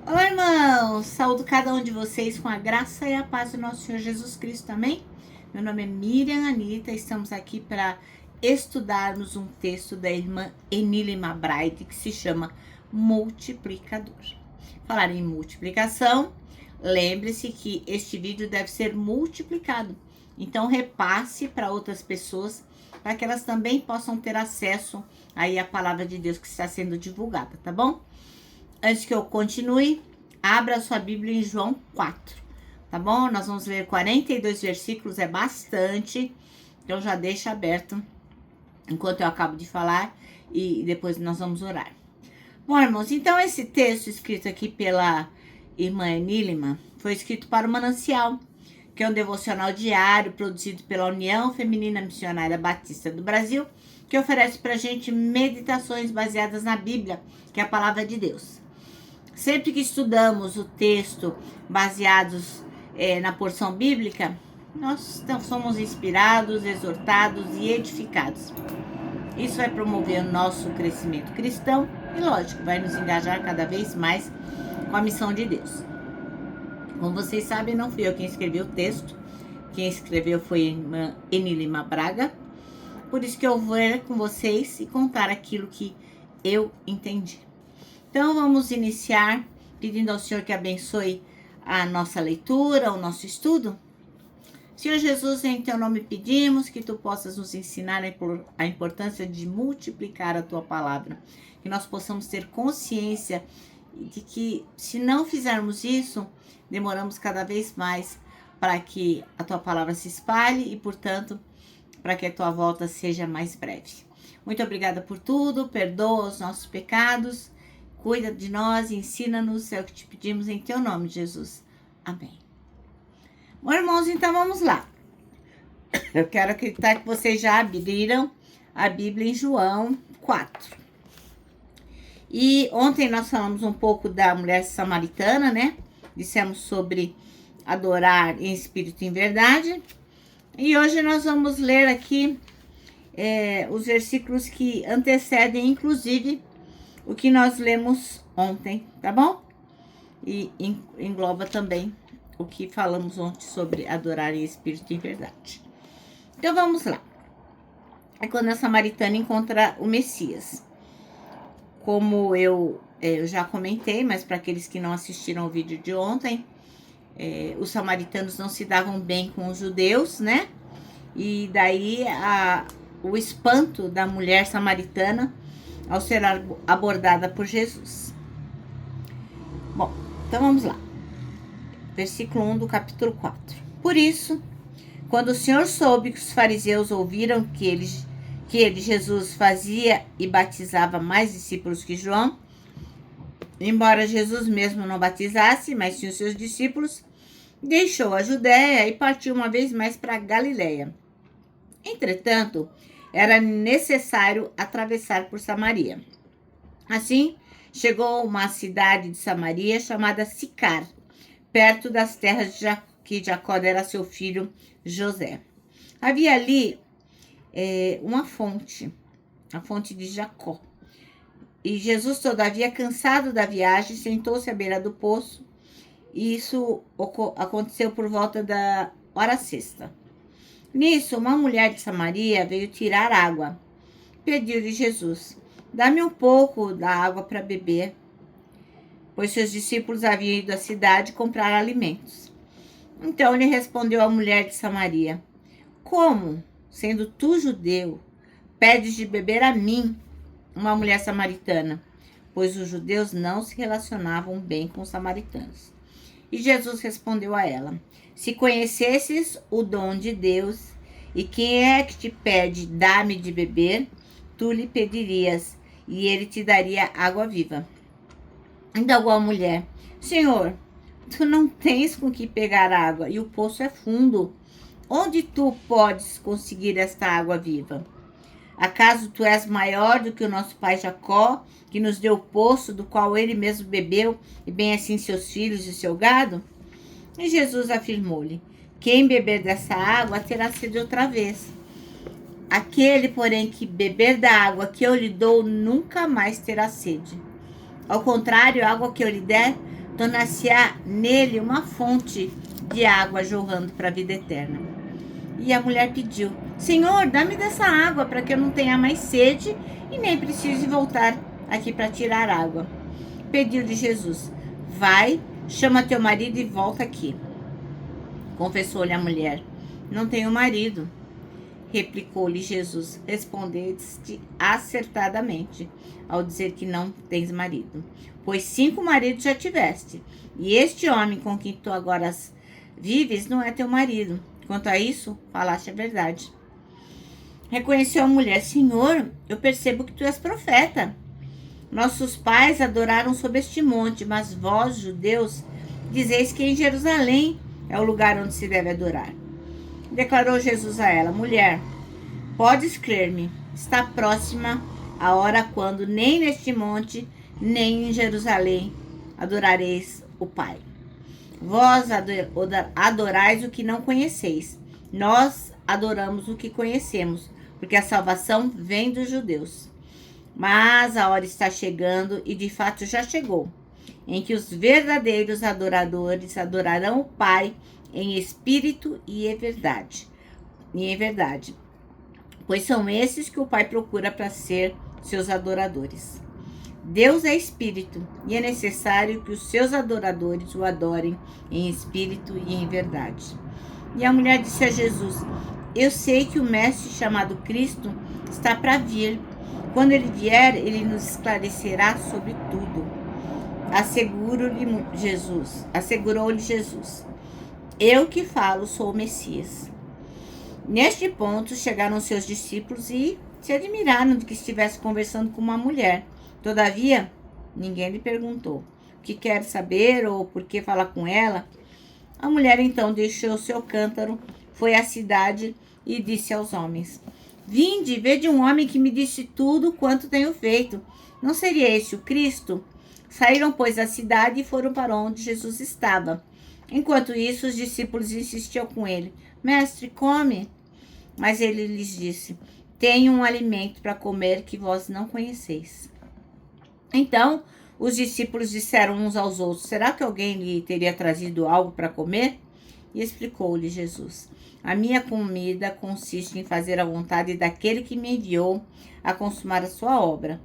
Olá, irmãos! Saúdo cada um de vocês com a graça e a paz do nosso Senhor Jesus Cristo, amém? Meu nome é Miriam Anita, estamos aqui para estudarmos um texto da irmã Enilima Braide que se chama Multiplicador. Falar em multiplicação, lembre-se que este vídeo deve ser multiplicado, então repasse para outras pessoas para que elas também possam ter acesso aí à palavra de Deus que está sendo divulgada, tá bom? Antes que eu continue, abra sua Bíblia em João 4, tá bom? Nós vamos ler 42 versículos, é bastante, então já deixa aberto enquanto eu acabo de falar e depois nós vamos orar. Bom, irmãos, então esse texto escrito aqui pela irmã Enilima foi escrito para o Manancial, que é um devocional diário produzido pela União Feminina Missionária Batista do Brasil, que oferece pra gente meditações baseadas na Bíblia, que é a palavra de Deus. Sempre que estudamos o texto baseados na porção bíblica, nós somos inspirados, exortados e edificados. Isso vai promover o nosso crescimento cristão e, lógico, vai nos engajar cada vez mais com a missão de Deus. Como vocês sabem, não fui eu quem escreveu o texto. Quem escreveu foi a irmã Enilima Braga. Por isso que eu vou ler com vocês e contar aquilo que eu entendi. Então, vamos iniciar pedindo ao Senhor que abençoe a nossa leitura, o nosso estudo. Senhor Jesus, em teu nome pedimos que tu possas nos ensinar a importância de multiplicar a tua palavra. Que nós possamos ter consciência de que, se não fizermos isso, demoramos cada vez mais para que a tua palavra se espalhe e, portanto, para que a tua volta seja mais breve. Muito obrigada por tudo, perdoa os nossos pecados, cuida de nós, ensina-nos, é o que te pedimos em teu nome, Jesus. Amém. Bom, irmãos, então vamos lá. Eu quero acreditar que vocês já abriram a Bíblia em João 4. E ontem nós falamos um pouco da mulher samaritana, né? Dissemos sobre adorar em espírito e em verdade. E hoje nós vamos ler aqui os versículos que antecedem, inclusive, o que nós lemos ontem, tá bom? E engloba também o que falamos ontem sobre adorar em espírito e em verdade. Então vamos lá. É quando a samaritana encontra o Messias. Como eu já comentei, mas para aqueles que não assistiram o vídeo de ontem, os samaritanos não se davam bem com os judeus, né? E daí o espanto da mulher samaritana ao ser abordada por Jesus. Bom, então vamos lá. Versículo 1 do capítulo 4. Por isso, quando o Senhor soube que os fariseus ouviram que ele, Jesus, fazia e batizava mais discípulos que João, embora Jesus mesmo não batizasse, mas sim os seus discípulos, deixou a Judéia e partiu uma vez mais para Galiléia. Entretanto, era necessário atravessar por Samaria. Assim, chegou a uma cidade de Samaria chamada Sicar, perto das terras que Jacó dera a seu filho José. Havia ali uma fonte, a fonte de Jacó. E Jesus, todavia, cansado da viagem, sentou-se à beira do poço. E isso aconteceu por volta da hora sexta. Nisso, uma mulher de Samaria veio tirar água. Pediu-lhe Jesus: dá-me um pouco da água para beber, pois seus discípulos haviam ido à cidade comprar alimentos. Então lhe respondeu a mulher de Samaria: como, sendo tu judeu, pedes de beber a mim, uma mulher samaritana? Pois os judeus não se relacionavam bem com os samaritanos. E Jesus respondeu a ela: se conhecesses o dom de Deus, e quem é que te pede, dá-me de beber, tu lhe pedirias, e ele te daria água viva. Indagou a mulher: Senhor, tu não tens com que pegar água, e o poço é fundo. Onde tu podes conseguir esta água viva? Acaso tu és maior do que o nosso pai Jacó, que nos deu o poço, do qual ele mesmo bebeu, e bem assim seus filhos e seu gado? E Jesus afirmou-lhe: quem beber dessa água terá sede outra vez. Aquele, porém, que beber da água que eu lhe dou, nunca mais terá sede. Ao contrário, a água que eu lhe der tornar-se-á nele uma fonte de água jorrando para a vida eterna. E a mulher pediu: Senhor, dá-me dessa água para que eu não tenha mais sede e nem precise voltar aqui para tirar água. Pediu-lhe Jesus: Vai, chama teu marido e volta aqui. Confessou-lhe a mulher: Não tenho marido. Replicou-lhe Jesus: Respondeste acertadamente ao dizer que não tens marido, pois 5 maridos já tiveste, e este homem com quem tu agora vives não é teu marido. Quanto a isso, falaste a verdade. Reconheceu a mulher: Senhor, eu percebo que tu és profeta. Nossos pais adoraram sob este monte, mas vós, judeus, dizeis que em Jerusalém é o lugar onde se deve adorar. Declarou Jesus a ela: Mulher, podes crer-me, está próxima a hora quando nem neste monte, nem em Jerusalém adorareis o Pai. Vós adorais o que não conheceis. Nós adoramos o que conhecemos, porque a salvação vem dos judeus. Mas a hora está chegando, e de fato já chegou, em que os verdadeiros adoradores adorarão o Pai em espírito e em verdade. Pois são esses que o Pai procura para ser seus adoradores. Deus é espírito, e é necessário que os seus adoradores o adorem em espírito e em verdade. E a mulher disse a Jesus: Eu sei que o Mestre chamado Cristo está para vir. Quando ele vier, ele nos esclarecerá sobre tudo. Assegurou-lhe Jesus: Eu que falo sou o Messias. Neste ponto, chegaram seus discípulos e se admiraram de que estivesse conversando com uma mulher. Todavia, ninguém lhe perguntou o que quer saber ou por que falar com ela. A mulher então deixou seu cântaro, foi à cidade e disse aos homens: Vinde, vede um homem que me disse tudo quanto tenho feito. Não seria este o Cristo? Saíram, pois, da cidade e foram para onde Jesus estava. Enquanto isso, os discípulos insistiam com ele: Mestre, come. Mas ele lhes disse: Tenho um alimento para comer que vós não conheceis. Então, os discípulos disseram uns aos outros: Será que alguém lhe teria trazido algo para comer? E explicou-lhe Jesus: A minha comida consiste em fazer a vontade daquele que me enviou a consumar a sua obra.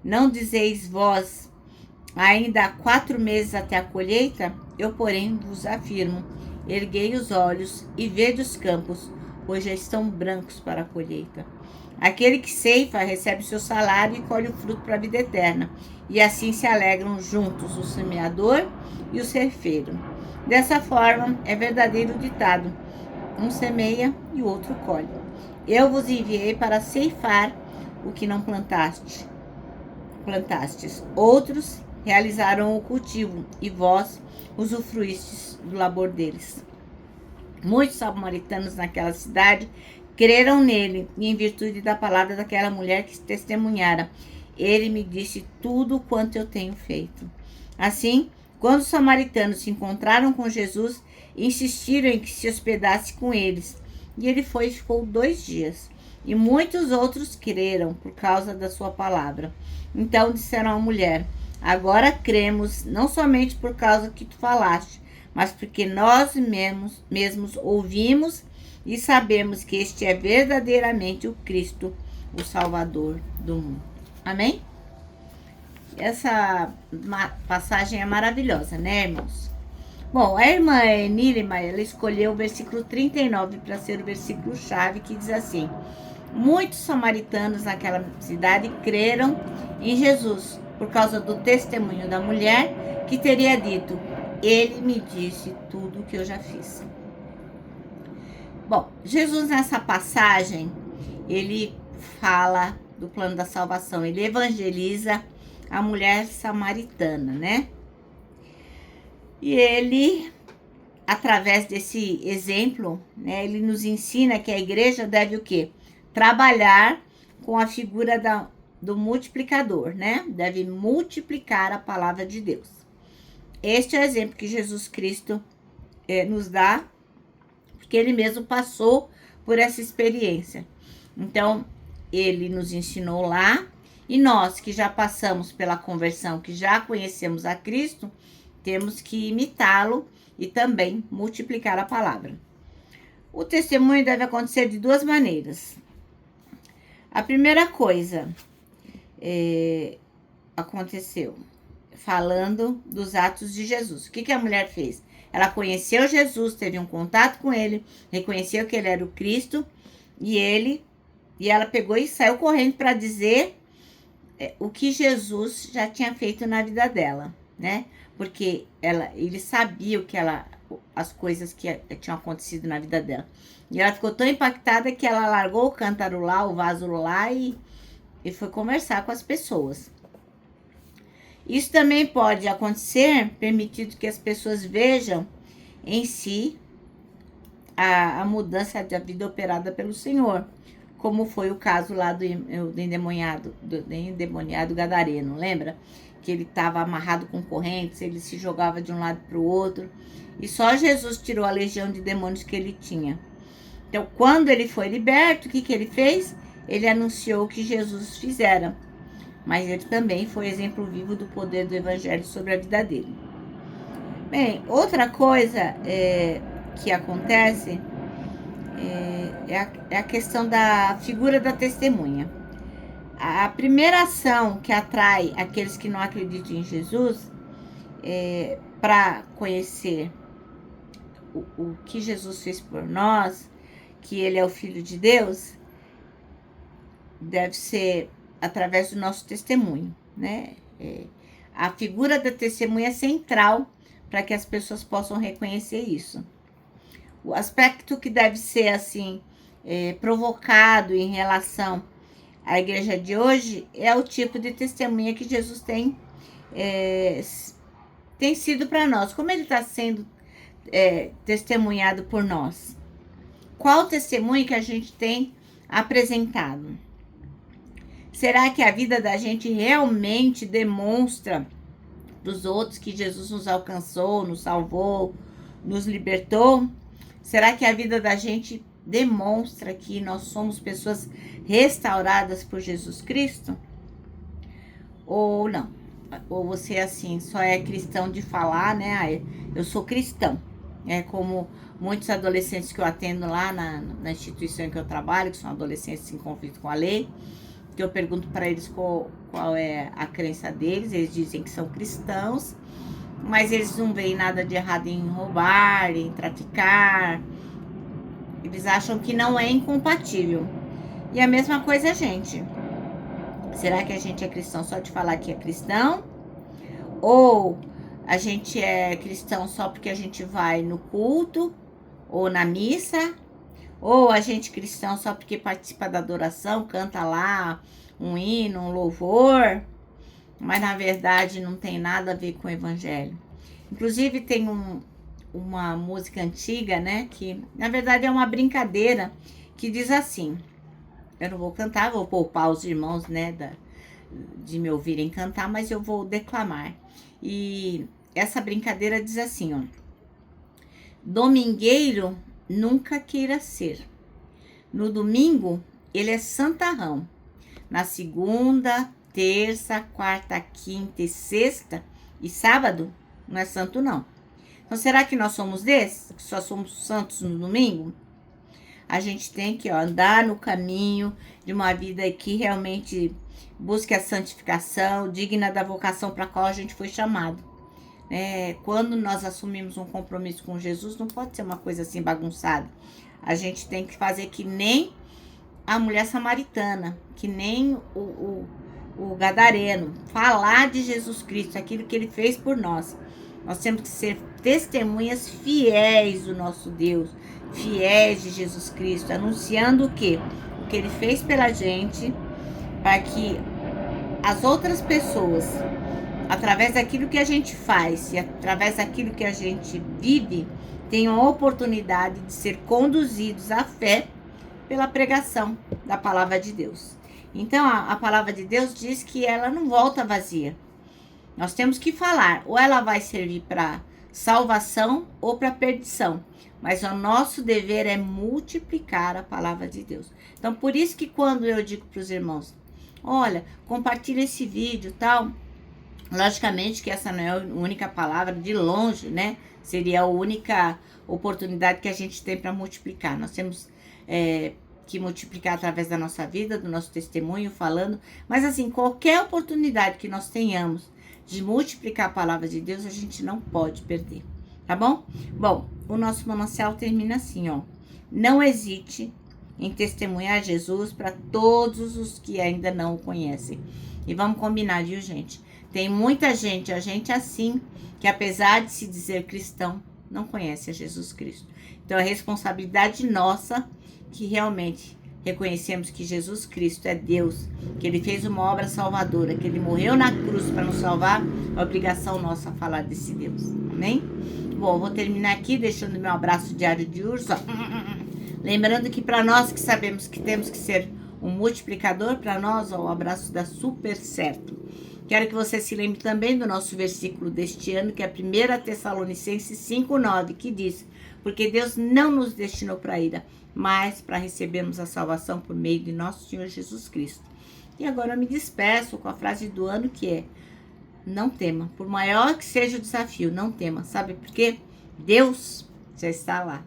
Não dizeis vós: Ainda há 4 meses até a colheita? Eu, porém, vos afirmo: Erguei os olhos e vede os campos, pois já estão brancos para a colheita. Aquele que ceifa recebe o seu salário e colhe o fruto para a vida eterna. E assim se alegram juntos o semeador e o ceifeiro. Dessa forma, é verdadeiro o ditado: um semeia e o outro colhe. Eu vos enviei para ceifar o que não plantastes. Outros realizaram o cultivo, e vós usufruístes do labor deles. Muitos samaritanos naquela cidade creram nele, e em virtude da palavra daquela mulher que testemunhara: Ele me disse tudo quanto eu tenho feito. Assim, quando os samaritanos se encontraram com Jesus, insistiram em que se hospedasse com eles. E ele foi e ficou 2 dias. E muitos outros creram por causa da sua palavra. Então disseram à mulher: Agora cremos, não somente por causa que tu falaste, mas porque nós mesmos ouvimos e sabemos que este é verdadeiramente o Cristo, o Salvador do mundo. Amém? Essa passagem é maravilhosa, né, irmãos? Bom, a irmã Nirima, ela escolheu o versículo 39 para ser o versículo-chave, que diz assim: Muitos samaritanos naquela cidade creram em Jesus por causa do testemunho da mulher que teria dito: Ele me disse tudo o que eu já fiz. Bom, Jesus nessa passagem, ele fala do plano da salvação, ele evangeliza a mulher samaritana, né? E ele, através desse exemplo, né, ele nos ensina que a igreja deve o quê? Trabalhar com a figura do multiplicador, né? Deve multiplicar a palavra de Deus. Este é o exemplo que Jesus Cristo nos dá, porque ele mesmo passou por essa experiência. Então, ele nos ensinou lá, e nós que já passamos pela conversão, que já conhecemos a Cristo, temos que imitá-lo e também multiplicar a palavra. O testemunho deve acontecer de duas maneiras. A primeira coisa aconteceu falando dos atos de Jesus. O que a mulher fez? Ela conheceu Jesus, teve um contato com ele, reconheceu que ele era o Cristo e ela pegou e saiu correndo para dizer o que Jesus já tinha feito na vida dela, né? Porque ele sabia as coisas que tinham acontecido na vida dela. E ela ficou tão impactada que ela largou o cântaro lá, o vaso lá e foi conversar com as pessoas. Isso também pode acontecer, permitido que as pessoas vejam em si a mudança da vida operada pelo Senhor, como foi o caso lá do endemoniado gadareno, lembra? Que ele estava amarrado com correntes, ele se jogava de um lado para o outro, e só Jesus tirou a legião de demônios que ele tinha. Então, quando ele foi liberto, o que ele fez? Ele anunciou o que Jesus fizera, mas ele também foi exemplo vivo do poder do evangelho sobre a vida dele. Bem, outra coisa que acontece é a questão da figura da testemunha. A primeira ação que atrai aqueles que não acreditam em Jesus para conhecer o que Jesus fez por nós, que ele é o Filho de Deus, deve ser através do nosso testemunho, né? A figura da testemunha é central para que as pessoas possam reconhecer isso. O aspecto que deve ser assim provocado em relação à igreja de hoje é o tipo de testemunha que Jesus tem sido para nós. Como ele está sendo testemunhado por nós? Qual o testemunho que a gente tem apresentado? Será que a vida da gente realmente demonstra para os outros que Jesus nos alcançou, nos salvou, nos libertou? Será que a vida da gente demonstra que nós somos pessoas restauradas por Jesus Cristo? Ou não? Ou você, assim, só é cristão de falar, né? Eu sou cristão. É como muitos adolescentes que eu atendo lá na instituição em que eu trabalho, que são adolescentes em conflito com a lei, que eu pergunto para eles qual é a crença deles. Eles dizem que são cristãos, mas eles não veem nada de errado em roubar, em traficar. Eles acham que não é incompatível. E a mesma coisa a gente. Será que a gente é cristão só de falar que é cristão? Ou a gente é cristão só porque a gente vai no culto ou na missa? Ou a gente é cristão só porque participa da adoração, canta lá um hino, um louvor, mas na verdade não tem nada a ver com o evangelho. Inclusive tem uma música antiga, né, que na verdade é uma brincadeira, que diz assim, eu não vou cantar, vou poupar os irmãos, né, de me ouvirem cantar, mas eu vou declamar. E essa brincadeira diz assim, ó: domingueiro nunca queira ser. No domingo, ele é santarrão. Na segunda, terça, quarta, quinta e sexta e sábado, não é santo não. Então, será que nós somos desses? Que só somos santos no domingo? A gente tem que andar no caminho de uma vida que realmente busque a santificação, digna da vocação para a qual a gente foi chamado. Quando nós assumimos um compromisso com Jesus, não pode ser uma coisa assim bagunçada. A gente tem que fazer que nem a mulher samaritana, que nem o gadareno, falar de Jesus Cristo, aquilo que ele fez por nós. Nós temos que ser testemunhas fiéis do nosso Deus, fiéis de Jesus Cristo, anunciando o quê? O que ele fez pela gente, para que as outras pessoas, através daquilo que a gente faz e através daquilo que a gente vive, tenham a oportunidade de ser conduzidos à fé pela pregação da palavra de Deus. Então, a palavra de Deus diz que ela não volta vazia. Nós temos que falar, ou ela vai servir para salvação ou para perdição. Mas o nosso dever é multiplicar a palavra de Deus. Então, por isso que quando eu digo para os irmãos, olha, compartilha esse vídeo, tal, Logicamente que essa não é a única palavra, de longe, né? Seria a única oportunidade que a gente tem para multiplicar. Nós temos que multiplicar através da nossa vida, do nosso testemunho, falando. Mas assim, qualquer oportunidade que nós tenhamos de multiplicar a palavra de Deus, a gente não pode perder, tá bom? Bom, o nosso manancial termina assim, ó. Não hesite em testemunhar Jesus para todos os que ainda não o conhecem. E vamos combinar, viu, gente? Tem muita gente, a gente assim, que apesar de se dizer cristão, não conhece a Jesus Cristo. Então é responsabilidade nossa que realmente reconhecemos que Jesus Cristo é Deus, que Ele fez uma obra salvadora, que Ele morreu na cruz para nos salvar, é obrigação nossa falar desse Deus. Amém? Bom, vou terminar aqui deixando meu abraço diário de urso. Lembrando que para nós que sabemos que temos que ser um multiplicador, para nós, ó, o abraço dá super certo. Quero que você se lembre também do nosso versículo deste ano, que é 1 Tessalonicenses 5:9, que diz: porque Deus não nos destinou para a ira, mas para recebermos a salvação por meio de nosso Senhor Jesus Cristo. E agora eu me despeço com a frase do ano, que é: não tema, por maior que seja o desafio, não tema. Sabe por quê? Deus já está lá.